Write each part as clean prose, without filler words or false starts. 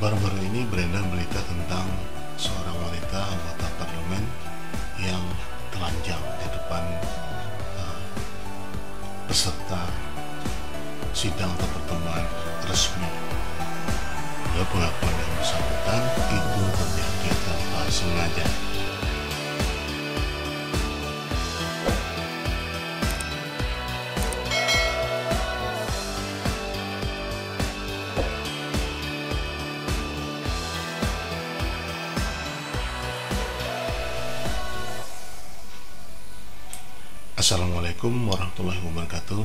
Baru-baru ini beredar berita tentang seorang wanita anggota parlemen yang telanjang di depan peserta sidang atau pertemuan resmi. Menurut pengakuan yang bersangkutan, itu terjadi tanpa sengaja. Assalamualaikum warahmatullahi wabarakatuh.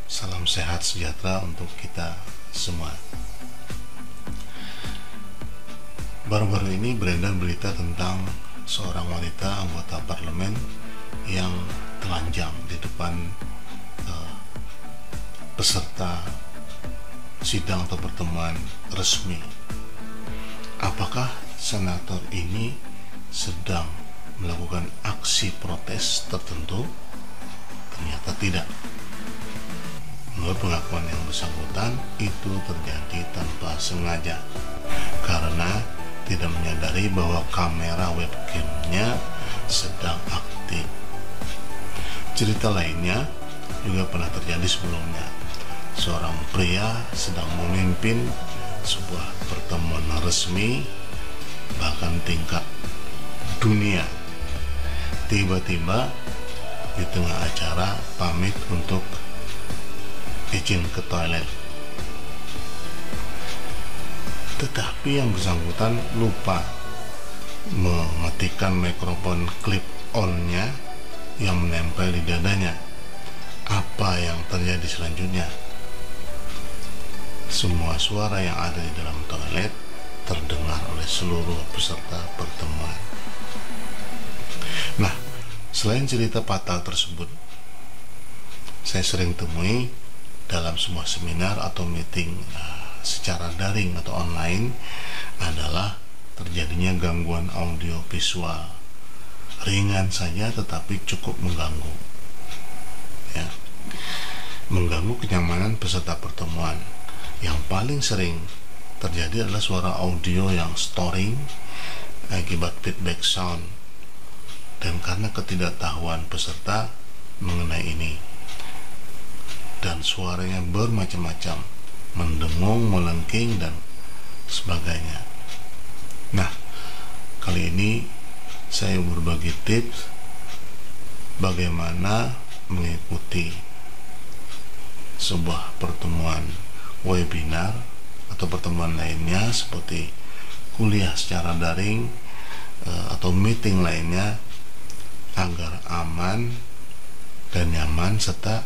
Salam sehat sejahtera untuk kita semua. Baru-baru ini beredar berita tentang seorang wanita anggota parlemen yang telanjang di depan peserta sidang atau pertemuan resmi. Apakah senator ini sedang melakukan aksi protes tertentu? Ternyata tidak. Menurut pengakuan yang bersangkutan, itu terjadi tanpa sengaja karena tidak menyadari bahwa kamera webcamnya sedang aktif. Cerita lainnya juga pernah terjadi sebelumnya. Seorang pria sedang memimpin sebuah pertemuan resmi, bahkan tingkat dunia. Tiba-tiba di tengah acara pamit untuk izin ke toilet, tetapi yang bersangkutan lupa mematikan mikrofon clip on-nya yang menempel di dadanya. Apa yang terjadi selanjutnya? Semua suara yang ada di dalam toilet terdengar oleh seluruh peserta pertemuan. Nah, selain cerita fatal tersebut, saya sering temui dalam sebuah seminar atau meeting secara daring atau online adalah terjadinya gangguan audio visual. Ringan saja tetapi cukup mengganggu. Ya. Mengganggu kenyamanan peserta pertemuan. Yang paling sering terjadi adalah suara audio yang storing akibat feedback sound. Dan karena ketidaktahuan peserta mengenai ini, dan suaranya bermacam-macam, mendengung, melengking, dan sebagainya. Nah, kali ini saya berbagi tips bagaimana mengikuti sebuah pertemuan webinar atau pertemuan lainnya seperti kuliah secara daring atau meeting lainnya agar aman dan nyaman serta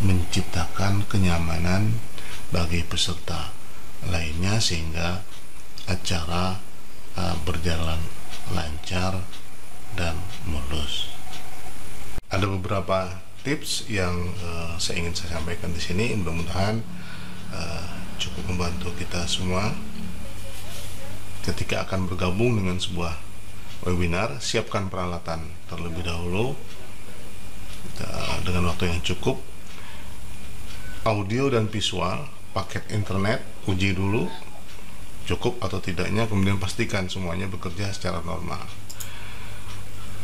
menciptakan kenyamanan bagi peserta lainnya sehingga acara berjalan lancar dan mulus. Ada beberapa tips yang saya ingin saya sampaikan di sini, mudah-mudahan cukup membantu kita semua ketika akan bergabung dengan sebuah webinar. Siapkan peralatan terlebih dahulu dengan waktu yang cukup. Audio dan visual, paket internet, uji dulu cukup atau tidaknya, kemudian pastikan semuanya bekerja secara normal.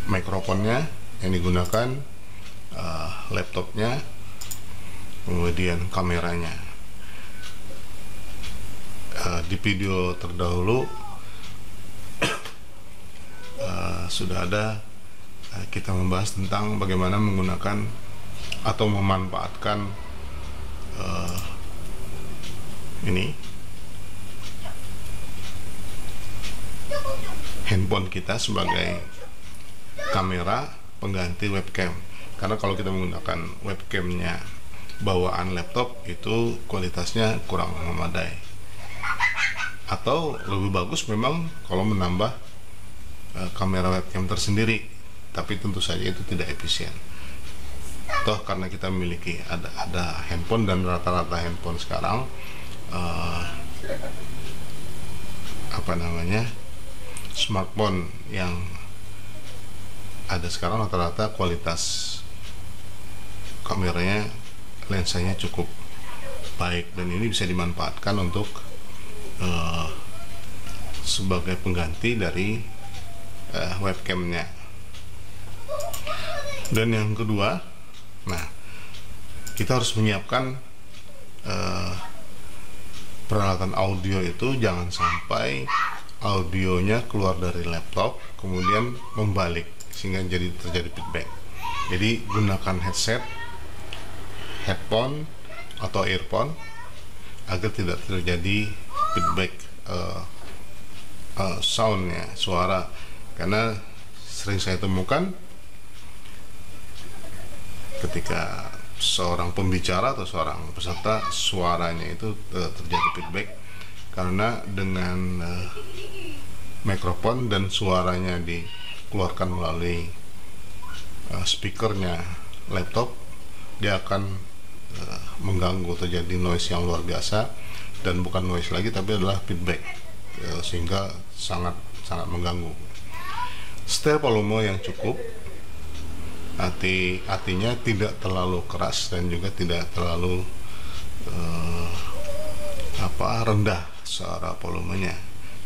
Mikrofonnya yang digunakan, laptopnya, kemudian kameranya. Di video terdahulu sudah ada kita membahas tentang bagaimana menggunakan atau memanfaatkan ini handphone kita sebagai kamera pengganti webcam. Karena kalau kita menggunakan webcamnya bawaan laptop, itu kualitasnya kurang memadai. Atau lebih bagus memang kalau menambah kamera webcam tersendiri, tapi tentu saja itu tidak efisien. Toh karena kita memiliki ada handphone, dan rata-rata handphone sekarang smartphone yang ada sekarang rata-rata kualitas kameranya, lensanya cukup baik, dan ini bisa dimanfaatkan untuk sebagai pengganti dari webcamnya. Dan yang kedua, nah, kita harus menyiapkan peralatan audio itu jangan sampai audionya keluar dari laptop kemudian membalik sehingga terjadi feedback. Jadi gunakan headset, headphone atau earphone agar tidak terjadi feedback soundnya, suara, karena sering saya temukan ketika seorang pembicara atau seorang peserta suaranya itu terjadi feedback karena dengan mikrofon dan suaranya dikeluarkan melalui speakernya laptop, dia akan mengganggu, terjadi noise yang luar biasa, dan bukan noise lagi tapi adalah feedback, sehingga sangat mengganggu. Setel volume yang cukup, artinya tidak terlalu keras dan juga tidak terlalu rendah suara volumenya,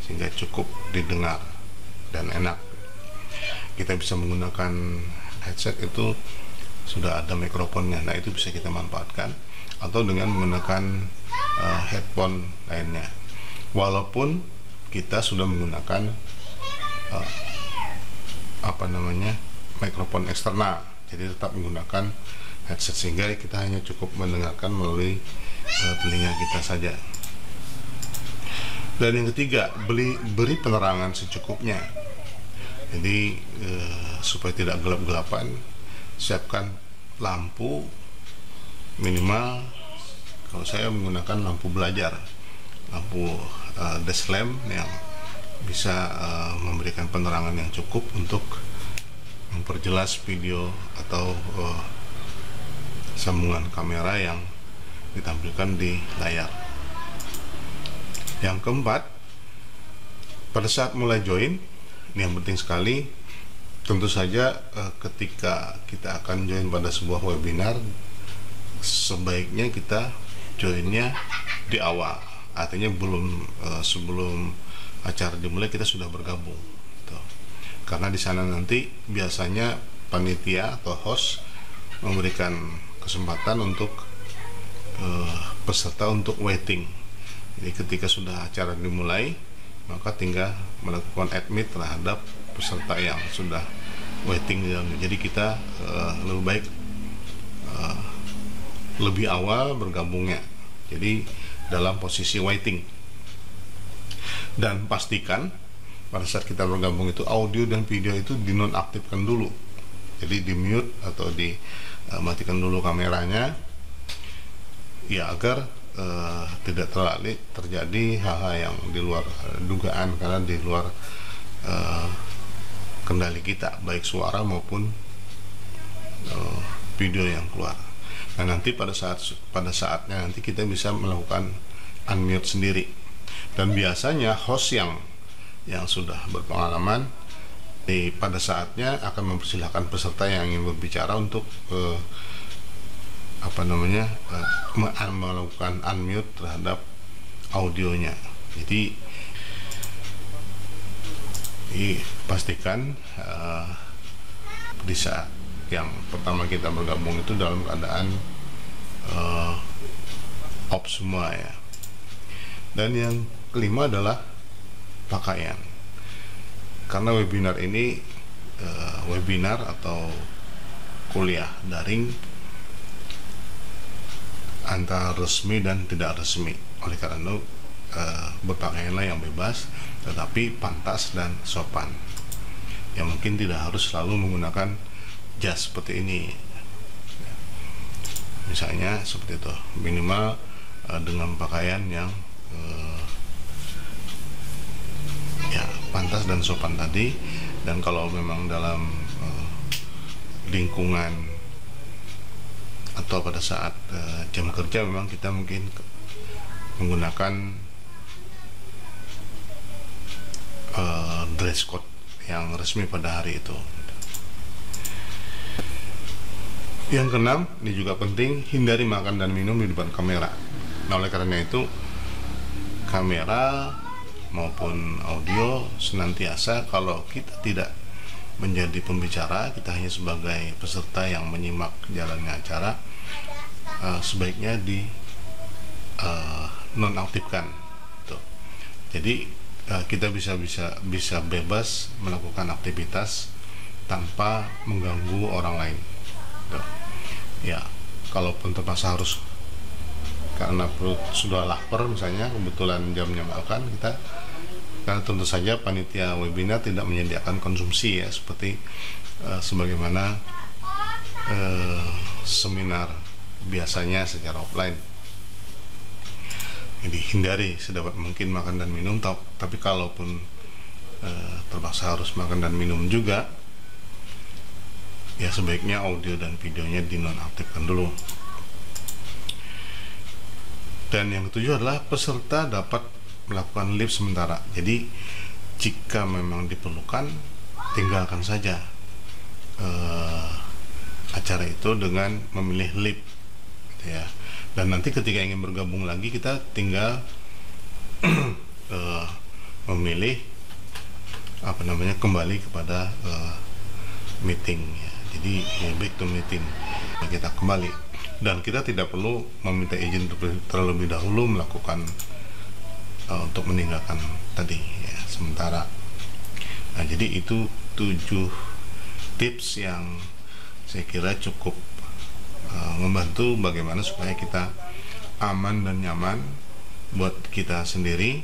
sehingga cukup didengar dan enak. Kita bisa menggunakan headset itu sudah ada mikrofonnya, nah itu bisa kita manfaatkan, atau dengan menggunakan headphone lainnya, walaupun kita sudah menggunakan mikrofon eksternal, jadi tetap menggunakan headset sehingga kita hanya cukup mendengarkan melalui telinga kita saja. Dan yang ketiga, beri penerangan secukupnya. Jadi supaya tidak gelap-gelapan, siapkan lampu minimal. Kalau saya menggunakan lampu belajar, lampu desk lamp yang bisa memberikan penerangan yang cukup untuk memperjelas video atau sambungan kamera yang ditampilkan di layar. Yang keempat, pada saat mulai join, ini yang penting sekali, tentu saja ketika kita akan join pada sebuah webinar, sebaiknya kita joinnya di awal, artinya sebelum acara dimulai kita sudah bergabung, gitu. Karena di sana nanti biasanya panitia atau host memberikan kesempatan untuk peserta untuk waiting. Jadi ketika sudah acara dimulai, maka tinggal melakukan admit terhadap peserta yang sudah waiting. Jadi kita lebih baik lebih awal bergabungnya, jadi dalam posisi waiting. Dan pastikan pada saat kita bergabung itu audio dan video itu dinonaktifkan dulu, jadi di mute atau dimatikan dulu kameranya, ya agar tidak terjadi hal-hal yang di luar dugaan, karena di luar kendali kita, baik suara maupun video yang keluar. Nah, nanti pada saatnya nanti kita bisa melakukan unmute sendiri, dan biasanya host yang sudah berpengalaman pada saatnya akan mempersilahkan peserta yang ingin berbicara untuk melakukan unmute terhadap audionya. Jadi pastikan di saat yang pertama kita bergabung itu dalam keadaan off semua ya. Dan yang kelima adalah pakaian, karena webinar ini webinar atau kuliah daring antara resmi dan tidak resmi. Oleh karena itu berpakaianlah yang bebas tetapi pantas dan sopan, yang mungkin tidak harus selalu menggunakan jas seperti ini, misalnya seperti itu. Minimal dengan pakaian yang ya pantas dan sopan tadi. Dan kalau memang dalam lingkungan atau pada saat jam kerja, memang kita mungkin menggunakan dress code yang resmi pada hari itu. Yang keenam, ini juga penting, hindari makan dan minum di depan kamera. Nah, oleh karena itu kamera maupun audio senantiasa, kalau kita tidak menjadi pembicara, kita hanya sebagai peserta yang menyimak jalannya acara, sebaiknya di nonaktifkan. Tuh. Jadi kita bisa bebas melakukan aktivitas tanpa mengganggu orang lain. Tuh. Ya, kalaupun terpaksa harus karena perut sudah lapar misalnya, kebetulan jamnya makan, kita, karena tentu saja panitia webinar tidak menyediakan konsumsi ya, seperti sebagaimana seminar biasanya secara offline. Jadi hindari sedapat mungkin makan dan minum, tapi kalaupun terpaksa harus makan dan minum juga, ya sebaiknya audio dan videonya dinonaktifkan dulu. Dan yang ketujuh adalah peserta dapat melakukan live sementara. Jadi jika memang diperlukan, tinggalkan saja acara itu dengan memilih live, gitu ya. Dan nanti ketika ingin bergabung lagi, kita tinggal memilih kembali kepada meeting ya. Jadi back to meeting, kita kembali, dan kita tidak perlu meminta izin terlebih dahulu melakukan untuk meninggalkan tadi ya, sementara. Nah, jadi itu 7 tips yang saya kira cukup membantu bagaimana supaya kita aman dan nyaman buat kita sendiri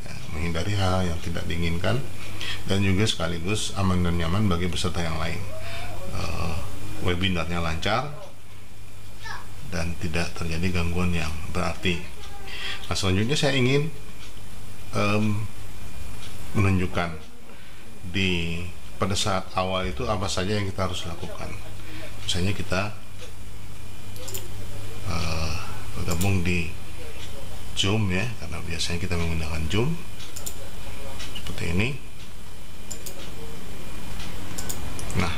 ya, menghindari hal yang tidak diinginkan, dan juga sekaligus aman dan nyaman bagi peserta yang lain. Webinarnya lancar dan tidak terjadi gangguan yang berarti. Nah, selanjutnya saya ingin menunjukkan pada saat awal itu apa saja yang kita harus lakukan. Misalnya kita bergabung di Zoom ya, karena biasanya kita menggunakan Zoom seperti ini. Nah,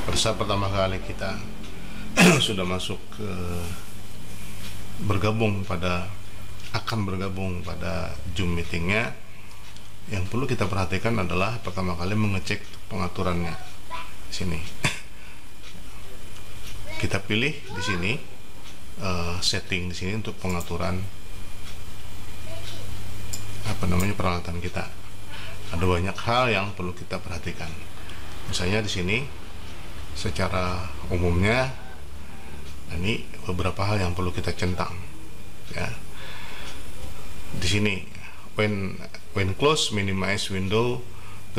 pada saat pertama kali kita sudah masuk ke akan bergabung pada Zoom meetingnya, yang perlu kita perhatikan adalah pertama kali mengecek pengaturannya. Sini kita pilih di sini setting di sini untuk pengaturan peralatan kita. Ada banyak hal yang perlu kita perhatikan. Misalnya di sini secara umumnya, ini beberapa hal yang perlu kita centang ya. Di sini when close, minimize window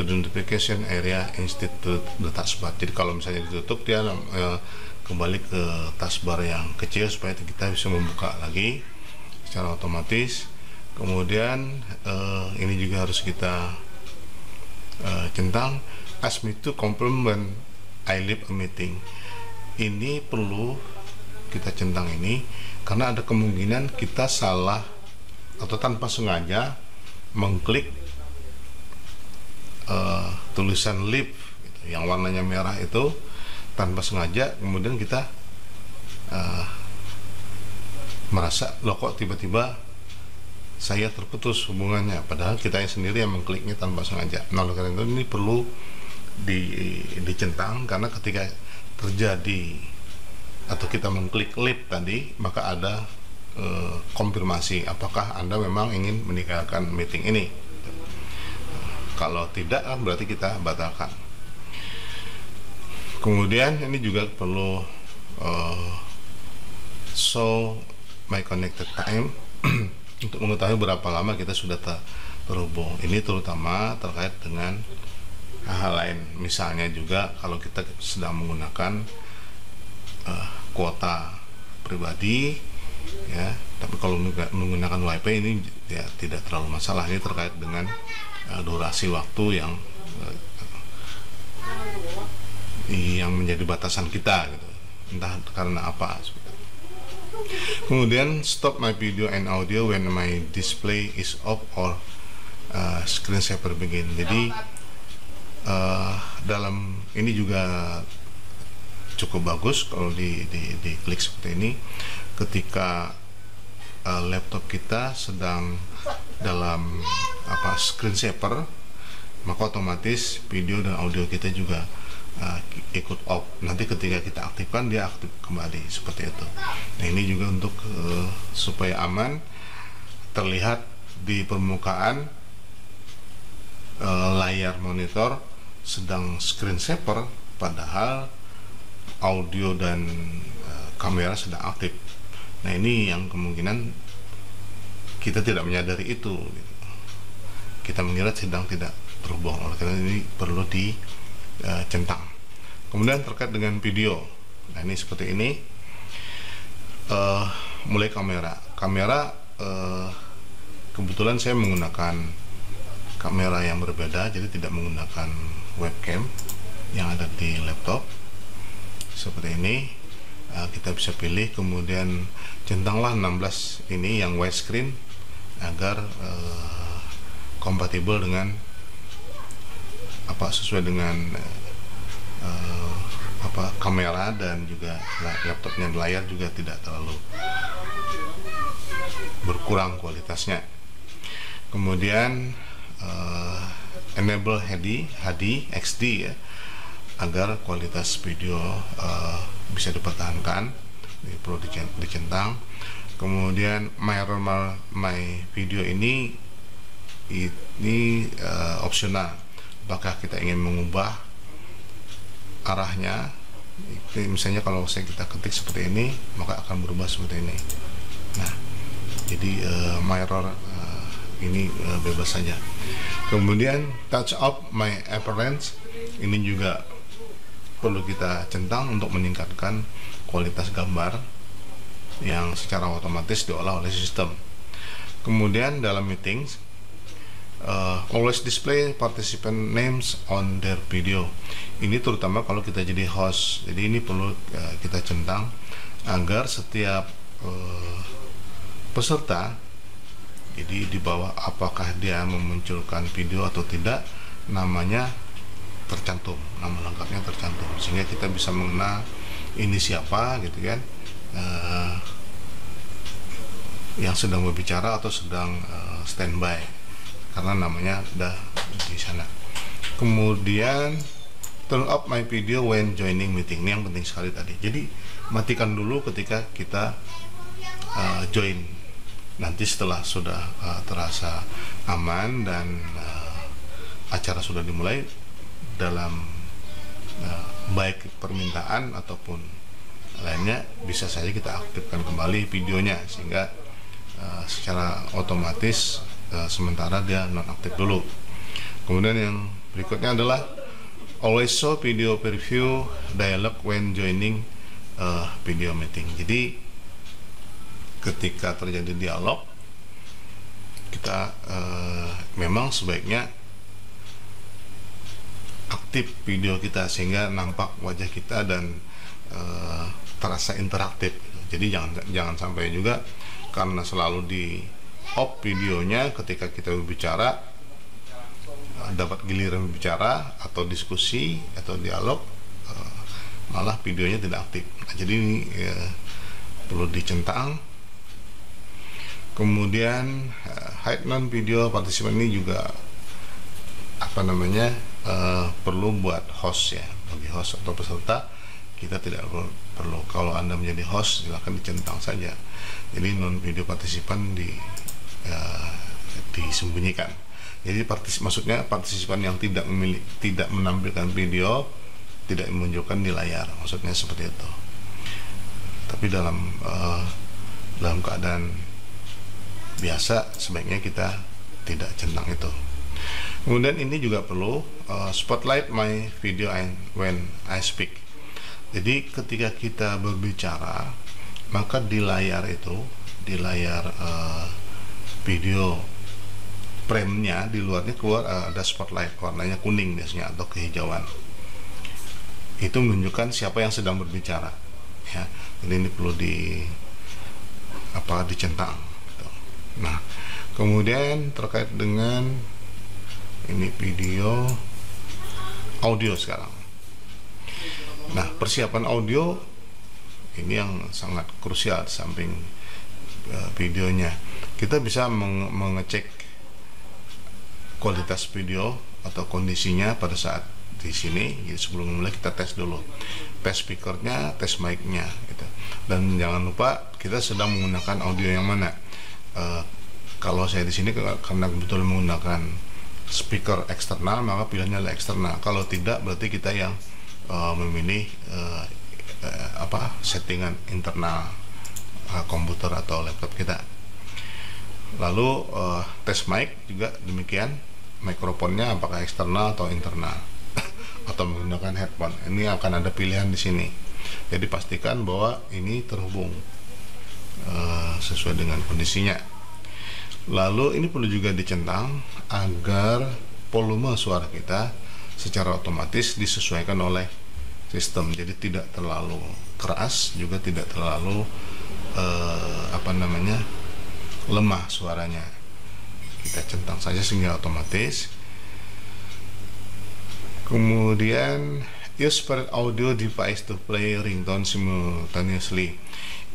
to the notification area instead to the taskbar. Jadi kalau misalnya ditutup, dia kembali ke taskbar yang kecil supaya kita bisa membuka lagi secara otomatis. Kemudian ini juga harus kita centang, ask me to confirm when I leave a meeting. Ini perlu kita centang ini karena ada kemungkinan kita salah atau tanpa sengaja mengklik tulisan leave gitu, yang warnanya merah itu tanpa sengaja, kemudian kita merasa loh kok tiba-tiba saya terputus hubungannya, padahal kita sendiri yang mengkliknya tanpa sengaja. Nah, oleh karena itu ini perlu dicentang, karena ketika terjadi atau kita mengklik leave tadi, maka ada konfirmasi apakah Anda memang ingin meninggalkan meeting ini. Kalau tidak, berarti kita batalkan. Kemudian ini juga perlu show my connected time untuk mengetahui berapa lama kita sudah terhubung. Ini terutama terkait dengan hal lain. Misalnya juga kalau kita sedang menggunakan kuota pribadi ya, tapi kalau menggunakan WiFi ini ya tidak terlalu masalah. Ini terkait dengan durasi waktu yang menjadi batasan kita gitu, entah karena apa. Kemudian stop my video and audio when my display is off or screensaver begin. Jadi dalam ini juga cukup bagus kalau di klik seperti ini. Ketika laptop kita sedang dalam screen saver, maka otomatis video dan audio kita juga ikut off. Nanti ketika kita aktifkan, dia aktif kembali seperti itu. Nah, ini juga untuk supaya aman, terlihat di permukaan layar monitor sedang screen saver, padahal audio dan kamera sedang aktif. Nah, ini yang kemungkinan kita tidak menyadari itu. Kita mengira sedang tidak terhubung, oleh karena ini perlu dicentang. Kemudian terkait dengan video, nah ini seperti ini. Mulai kamera kebetulan saya menggunakan kamera yang berbeda, jadi tidak menggunakan webcam yang ada di laptop. Seperti ini, kita bisa pilih, kemudian centanglah 16 ini yang widescreen agar kompatibel dengan sesuai dengan kamera, dan juga laptopnya, layar juga tidak terlalu berkurang kualitasnya. Kemudian enable HD XD ya, agar kualitas video bisa dipertahankan, ini perlu dicentang. Kemudian my video ini opsional. Apakah kita ingin mengubah arahnya? Misalnya kalau kita ketik seperti ini, maka akan berubah seperti ini. Nah, jadi mirror ini bebas saja. Kemudian touch up my appearance, ini juga perlu kita centang untuk meningkatkan kualitas gambar yang secara otomatis diolah oleh sistem. Kemudian dalam meetings, always display participant names on their video. Ini terutama kalau kita jadi host. Jadi ini perlu kita centang agar setiap peserta, jadi di bawah apakah dia memunculkan video atau tidak, namanya tercantum, nama lengkapnya tercantum, sehingga kita bisa mengenal ini siapa gitu kan, yang sedang berbicara atau sedang standby, karena namanya udah di sana. Kemudian turn off my video when joining meeting, ini yang penting sekali tadi. Jadi matikan dulu ketika kita join. Nanti setelah sudah terasa aman dan acara sudah dimulai, dalam baik permintaan ataupun lainnya, bisa saja kita aktifkan kembali videonya, sehingga secara otomatis sementara dia nonaktif dulu. Kemudian yang berikutnya adalah always show video preview dialog when joining video meeting. Jadi ketika terjadi dialog, kita memang sebaiknya aktif video kita sehingga nampak wajah kita dan terasa interaktif. Jadi jangan sampai juga karena selalu di off videonya ketika kita berbicara, dapat giliran berbicara atau diskusi atau dialog, malah videonya tidak aktif. Nah, jadi ini perlu dicentang. Kemudian hide non video participant ini juga perlu buat host ya. Bagi host atau peserta, kita tidak perlu. Kalau Anda menjadi host, silakan dicentang saja. Jadi non video partisipan disembunyikan. Jadi maksudnya partisipan yang tidak menampilkan video, tidak menunjukkan di layar, maksudnya seperti itu. Tapi dalam keadaan biasa sebaiknya kita tidak centang itu. Kemudian ini juga perlu spotlight my video when I speak. Jadi ketika kita berbicara, maka di layar itu, di layar video frame-nya, di luarnya keluar ada spotlight, warnanya kuning biasanya atau kehijauan. Itu menunjukkan siapa yang sedang berbicara ya. Jadi ini perlu dicentang. Nah, kemudian terkait dengan ini video audio sekarang. Nah, persiapan audio ini yang sangat krusial. Samping videonya. Kita bisa mengecek kualitas video atau kondisinya pada saat di sini. Jadi sebelum mulai kita tes dulu, tes speakernya, tes mic-nya gitu. Dan jangan lupa kita sedang menggunakan audio yang mana. Kalau saya di sini karena kebetulan menggunakan speaker eksternal, maka pilihannya adalah eksternal. Kalau tidak, berarti kita yang memilih settingan internal komputer atau laptop kita. Lalu tes mic juga demikian, mikrofonnya apakah eksternal atau internal atau menggunakan headphone. Ini akan ada pilihan di sini. Jadi pastikan bahwa ini terhubung sesuai dengan kondisinya. Lalu ini perlu juga dicentang agar volume suara kita secara otomatis disesuaikan oleh sistem. Jadi tidak terlalu keras, juga tidak terlalu lemah suaranya. Kita centang saja sehingga otomatis. Kemudian use separate audio device to play ringtone simultaneously.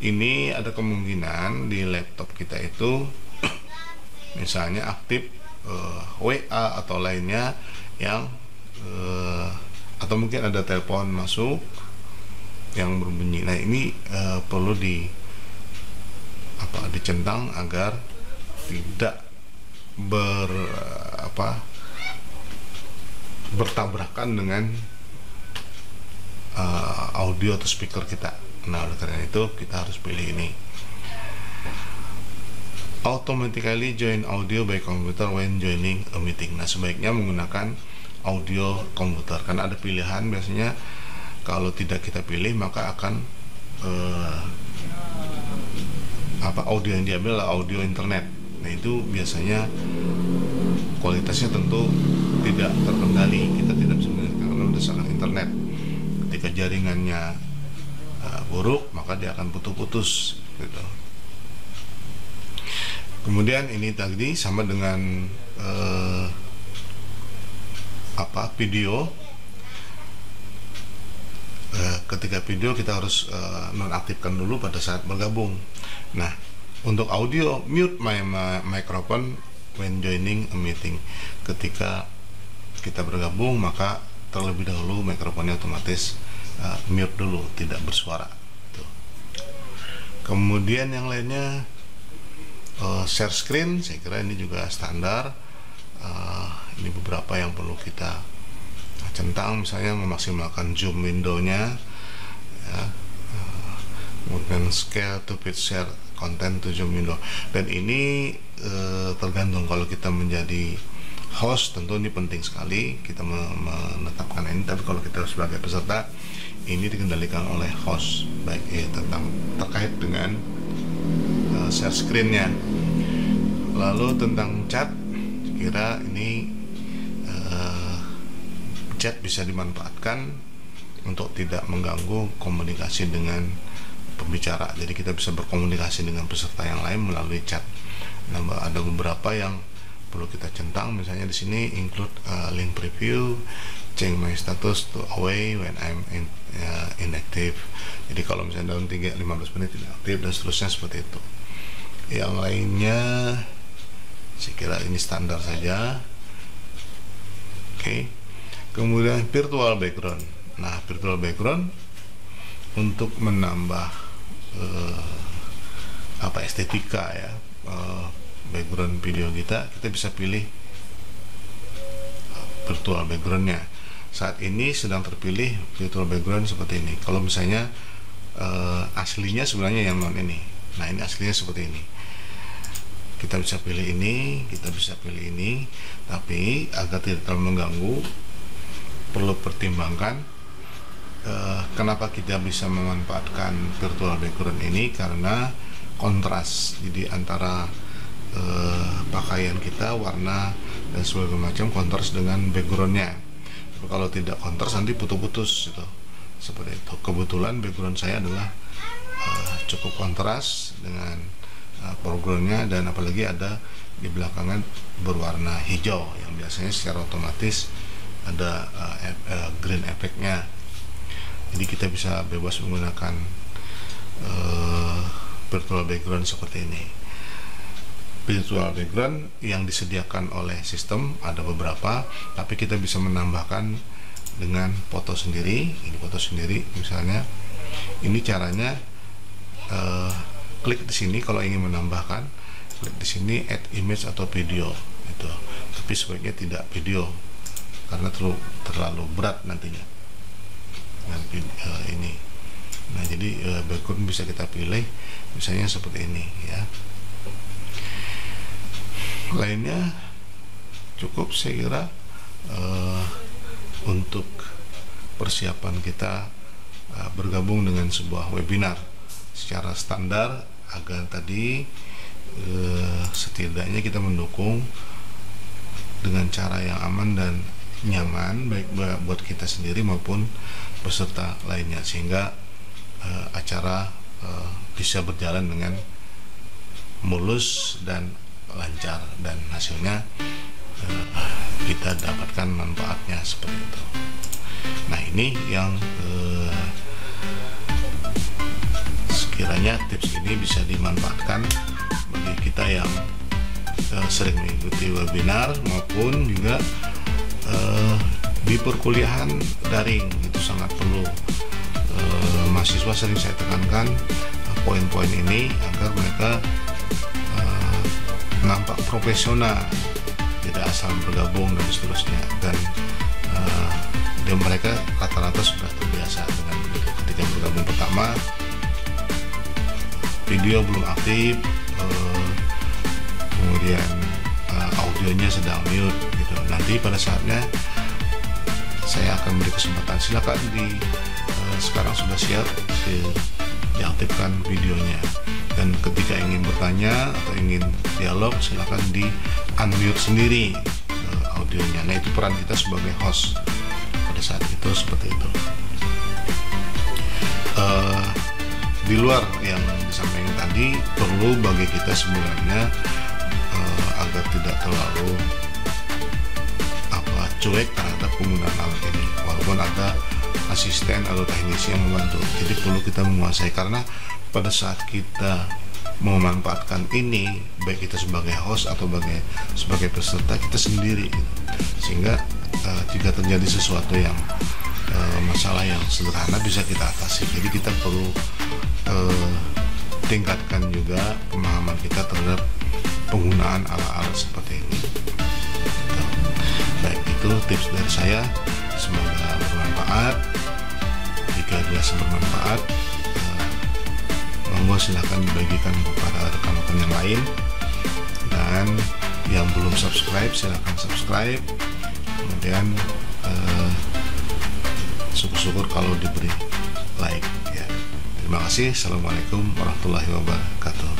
Ini ada kemungkinan di laptop kita itu misalnya aktif WA atau lainnya yang atau mungkin ada telepon masuk yang berbunyi. Nah, ini perlu dicentang agar tidak bertabrakan dengan audio atau speaker kita. Nah, oleh karena itu kita harus pilih ini. Automatically join audio by computer when joining a meeting. Nah, sebaiknya menggunakan audio komputer karena ada pilihan. Biasanya kalau tidak kita pilih maka akan audio yang diambil adalah audio internet. Nah, itu biasanya kualitasnya tentu tidak terkendali. Kita tidak bisa mendengarkan berdasarkan internet. Ketika jaringannya buruk, maka dia akan putus-putus gitu. Kemudian ini tadi sama dengan video. Ketika video kita harus nonaktifkan dulu pada saat bergabung. Nah, untuk audio, mute my microphone when joining a meeting. Ketika kita bergabung, maka terlebih dahulu mikrofonnya otomatis mute dulu, tidak bersuara. Tuh. Kemudian yang lainnya share screen, saya kira ini juga standar. Ini beberapa yang perlu kita centang, misalnya memaksimalkan zoom window-nya, ya, kemudian scale to fit share content to zoom window. Dan ini tergantung, kalau kita menjadi host tentu ini penting sekali kita menetapkan ini, tapi kalau kita sebagai peserta ini dikendalikan oleh host, baik terkait dengan share screen-nya. Lalu tentang chat, kira ini chat bisa dimanfaatkan untuk tidak mengganggu komunikasi dengan pembicara. Jadi kita bisa berkomunikasi dengan peserta yang lain melalui chat. Nah, ada beberapa yang perlu kita centang, misalnya di sini include link preview, change my status to away when I'm inactive. Jadi kalau misalnya dalam 15 menit tidak aktif dan seterusnya seperti itu. Yang lainnya saya kira ini standar saja. Oke. Kemudian virtual background. Nah, virtual background untuk menambah estetika ya, background video kita bisa pilih virtual backgroundnya. Saat ini sedang terpilih virtual background seperti ini. Kalau misalnya aslinya sebenarnya yang non ini. Nah, ini aslinya seperti ini. Kita bisa pilih ini, kita bisa pilih ini, tapi agar tidak terlalu mengganggu, perlu pertimbangkan kenapa kita bisa memanfaatkan virtual background ini, karena kontras. Jadi antara pakaian kita, warna dan sebagainya macam kontras dengan backgroundnya. Kalau tidak kontras nanti putus-putus gitu. Seperti itu. Kebetulan background saya adalah cukup kontras dengan foregroundnya, dan apalagi ada di belakangnya berwarna hijau yang biasanya secara otomatis ada green effect-nya. Jadi kita bisa bebas menggunakan virtual background seperti ini. Virtual background yang disediakan oleh sistem ada beberapa, tapi kita bisa menambahkan dengan foto sendiri. Ini foto sendiri misalnya. Ini caranya, klik di sini kalau ingin menambahkan, klik di sini add image atau video itu. Tapi sebaiknya tidak video karena terlalu berat nantinya. Ini. Nah, jadi background bisa kita pilih misalnya seperti ini ya. Lainnya cukup saya kira untuk persiapan kita bergabung dengan sebuah webinar secara standar, agar tadi setidaknya kita mendukung dengan cara yang aman dan nyaman baik buat kita sendiri maupun peserta lainnya, sehingga acara bisa berjalan dengan mulus dan lancar, dan hasilnya kita dapatkan manfaatnya seperti itu. Nah, ini yang sekiranya tips ini bisa dimanfaatkan bagi kita yang sering mengikuti webinar maupun juga di perkuliahan daring. Itu sangat perlu. Mahasiswa sering saya tekankan poin-poin ini agar mereka nampak profesional, tidak asal bergabung dan seterusnya, dan mereka rata-rata sudah terbiasa dengan itu. Ketika bergabung pertama, video belum aktif, kemudian audionya sedang mute gitu. Nanti pada saatnya saya akan beri kesempatan, silakan sekarang sudah siap diaktifkan videonya, dan ketika ingin bertanya atau ingin dialog silakan di unmute sendiri audionya. Nah, itu peran kita sebagai host pada saat itu seperti itu. Di luar yang disampaikan tadi, perlu bagi kita sebenarnya agar tidak terlalu cuek terhadap penggunaan alat ini, walaupun ada asisten atau teknisi yang membantu. Jadi perlu kita menguasai, karena pada saat kita memanfaatkan ini, baik kita sebagai host atau sebagai peserta, kita sendiri, sehingga jika terjadi sesuatu yang masalah yang sederhana bisa kita atasi. Jadi kita perlu tingkatkan juga pemahaman kita terhadap penggunaan alat-alat seperti ini. Baik, itu tips dari saya, semoga bermanfaat. Jika dirasa bermanfaat, monggo silahkan dibagikan kepada rekan-rekan yang lain, dan yang belum subscribe silahkan subscribe. Kemudian syukur-syukur kalau diberi like ya. Terima kasih. Assalamualaikum warahmatullahi wabarakatuh.